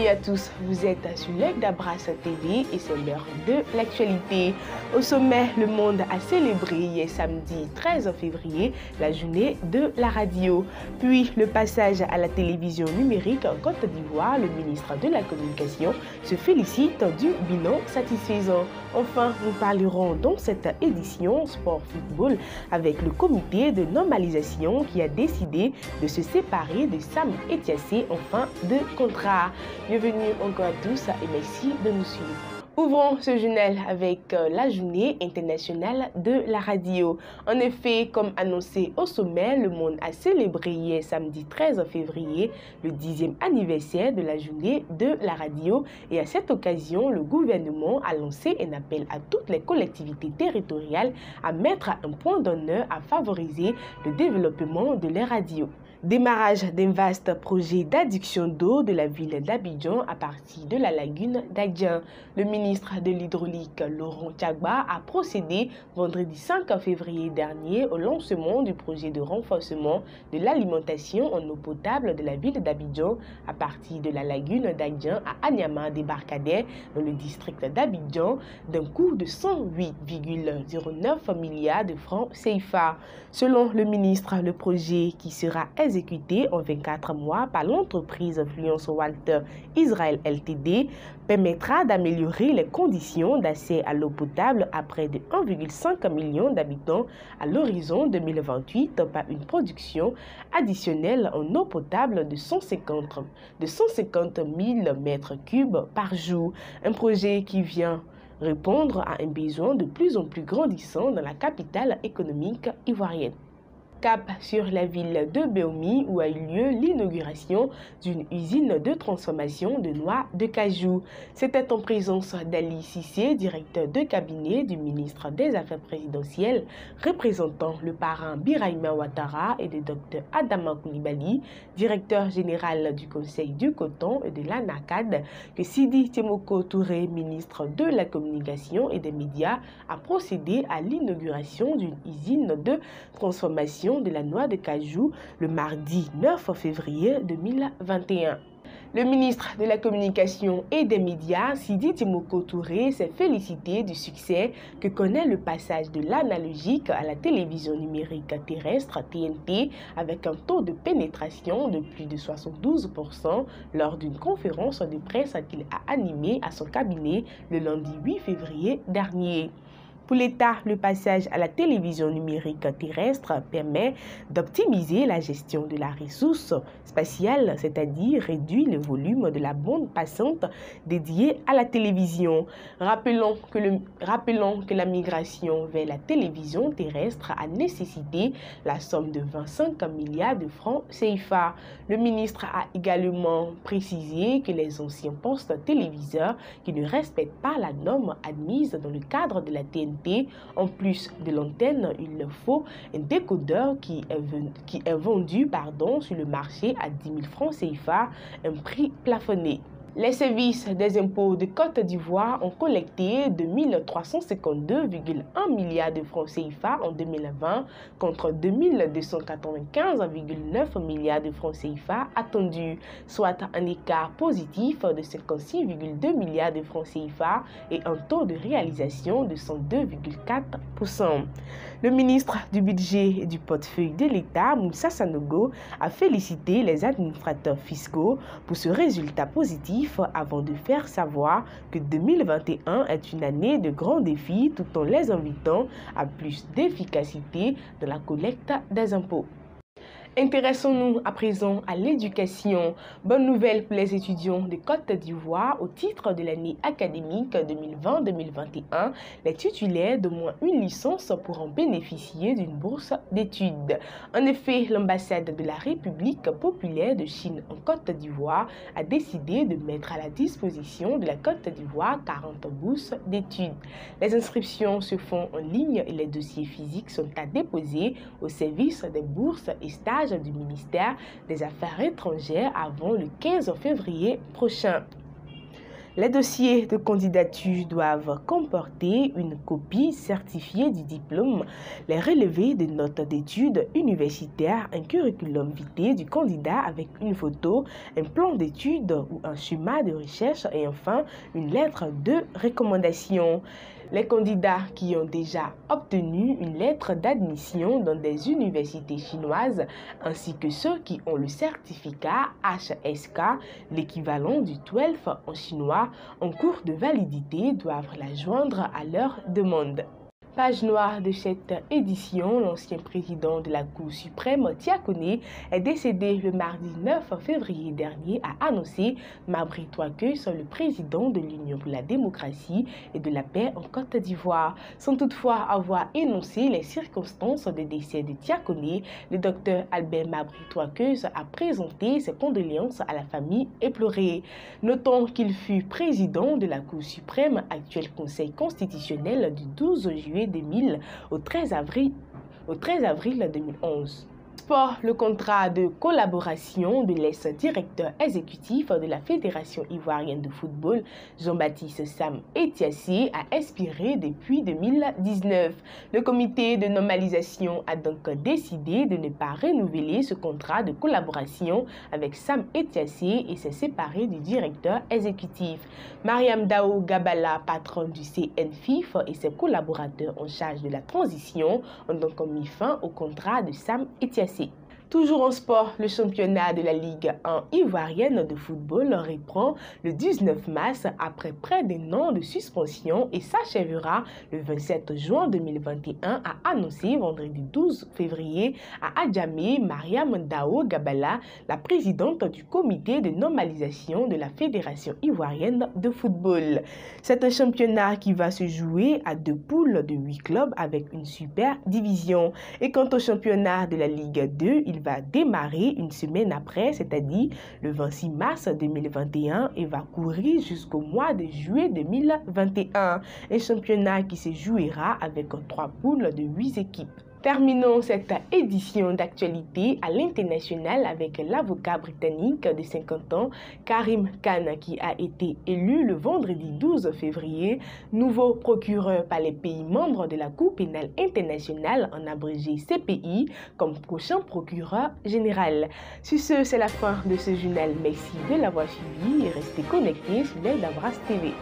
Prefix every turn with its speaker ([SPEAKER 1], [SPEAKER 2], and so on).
[SPEAKER 1] Bienvenue à tous, vous êtes sur l'œil d'Abras TV et c'est l'heure de l'actualité. Au sommet, le monde a célébré hier samedi 13 février la journée de la radio. Puis le passage à la télévision numérique en Côte d'Ivoire, le ministre de la Communication se félicite du bilan satisfaisant. Enfin, nous parlerons dans cette édition sport-football avec le comité de normalisation qui a décidé de se séparer de Sam Etiassé en fin de contrat. Bienvenue encore à tous et merci de nous suivre. Ouvrons ce journal avec la journée internationale de la radio. En effet, comme annoncé au sommet, le monde a célébré hier samedi 13 février le 10e anniversaire de la journée de la radio et à cette occasion, le gouvernement a lancé un appel à toutes les collectivités territoriales à mettre un point d'honneur à favoriser le développement de la radio. Démarrage d'un vaste projet d'adduction d'eau de la ville d'Abidjan à partir de la lagune d'Adjan. Le ministre de l'Hydraulique, Laurent Tchagba, a procédé vendredi 5 février dernier au lancement du projet de renforcement de l'alimentation en eau potable de la ville d'Abidjan à partir de la lagune d'Adjan à Anyama débarcadère dans le district d'Abidjan d'un coût de 108,09 milliards de francs CFA. Selon le ministre, le projet qui sera exécuté en 24 mois par l'entreprise Fluence Walter Israël Ltd permettra d'améliorer les conditions d'accès à l'eau potable à près de 1,5 million d'habitants à l'horizon 2028 par une production additionnelle en eau potable de 150 000 mètres cubes par jour. Un projet qui vient répondre à un besoin de plus en plus grandissant dans la capitale économique ivoirienne. Cap sur la ville de Béoumi où a eu lieu l'inauguration d'une usine de transformation de noix de cajou. C'était en présence d'Ali Cissé, directeur de cabinet du ministre des Affaires présidentielles, représentant le parrain Birahima Ouattara et de Dr Adama Koulibaly, directeur général du Conseil du coton et de l'ANACAD, que Sidi Temoko Touré, ministre de la Communication et des médias, a procédé à l'inauguration d'une usine de transformation de la noix de cajou le mardi 9 février 2021. Le ministre de la Communication et des médias, Sidi Temoko Touré, s'est félicité du succès que connaît le passage de l'analogique à la télévision numérique terrestre TNT avec un taux de pénétration de plus de 72% lors d'une conférence de presse qu'il a animée à son cabinet le lundi 8 février dernier. Pour l'État, le passage à la télévision numérique terrestre permet d'optimiser la gestion de la ressource spatiale, c'est-à-dire réduire le volume de la bande passante dédiée à la télévision. Rappelons que la migration vers la télévision terrestre a nécessité la somme de 25 milliards de francs CFA. Le ministre a également précisé que les anciens postes téléviseurs qui ne respectent pas la norme admise dans le cadre de la TNT, en plus de l'antenne, il leur faut un décodeur qui est vendu sur le marché à 10 000 francs CFA, un prix plafonné. Les services des impôts de Côte d'Ivoire ont collecté 2 352,1 milliards de francs CFA en 2020 contre 2 295,9 milliards de francs CFA attendus, soit un écart positif de 56,2 milliards de francs CFA et un taux de réalisation de 102,4%. Le ministre du Budget et du Portefeuille de l'État, Moussa Sanogo, a félicité les administrateurs fiscaux pour ce résultat positif avant de faire savoir que 2021 est une année de grands défis tout en les invitant à plus d'efficacité dans la collecte des impôts. Intéressons-nous à présent à l'éducation. Bonne nouvelle pour les étudiants de Côte d'Ivoire au titre de l'année académique 2020-2021. Les titulaires d'au moins une licence pourront bénéficier d'une bourse d'études. En effet, l'ambassade de la République populaire de Chine en Côte d'Ivoire a décidé de mettre à la disposition de la Côte d'Ivoire 40 bourses d'études. Les inscriptions se font en ligne et les dossiers physiques sont à déposer au service des bourses et stages du ministère des Affaires étrangères avant le 15 février prochain. Les dossiers de candidature doivent comporter une copie certifiée du diplôme, les relevés de notes d'études universitaires, un curriculum vitae du candidat avec une photo, un plan d'études ou un schéma de recherche et enfin une lettre de recommandation. Les candidats qui ont déjà obtenu une lettre d'admission dans des universités chinoises ainsi que ceux qui ont le certificat HSK, l'équivalent du 12 en chinois, en cours de validité doivent la joindre à leur demande. Page noire de cette édition, l'ancien président de la Cour suprême, Tia Koné, est décédé le mardi 9 février dernier, a annoncé Mabry Touakeus, le président de l'Union pour la démocratie et de la paix en Côte d'Ivoire. Sans toutefois avoir énoncé les circonstances de décès de Tia Koné, le docteur Albert Mabry Touakeus a présenté ses condoléances à la famille éplorée. Notons qu'il fut président de la Cour suprême, actuel Conseil constitutionnel du 12 juillet 2000 au 13 avril 2011. Sport, le contrat de collaboration de l'ex-directeur exécutif de la Fédération ivoirienne de football, Jean-Baptiste Sam Etiassi, a expiré depuis 2019. Le comité de normalisation a donc décidé de ne pas renouveler ce contrat de collaboration avec Sam Etiassi et s'est séparé du directeur exécutif. Mariam Dao Gabala, patron du CNFIF, et ses collaborateurs en charge de la transition ont donc mis fin au contrat de Sam Etiassi. Toujours en sport, le championnat de la Ligue 1 ivoirienne de football reprend le 19 mars après près d'un an de suspension et s'achèvera le 27 juin 2021, a annoncé vendredi 12 février à Adjamé Mariam Dao Gabala, la présidente du comité de normalisation de la Fédération ivoirienne de football. C'est un championnat qui va se jouer à 2 poules de 8 clubs avec une super division. Et quant au championnat de la Ligue 2, il va démarrer une semaine après, c'est-à-dire le 26 mars 2021 et va courir jusqu'au mois de juillet 2021. Un championnat qui se jouera avec 3 poules de 8 équipes. Terminons cette édition d'actualité à l'international avec l'avocat britannique de 50 ans, Karim Khan, qui a été élu le vendredi 12 février, nouveau procureur par les pays membres de la Cour pénale internationale, en abrégé CPI, comme prochain procureur général. Sur ce, c'est la fin de ce journal. Merci de l'avoir suivi et restez connectés sur l'Aile d'Abras TV.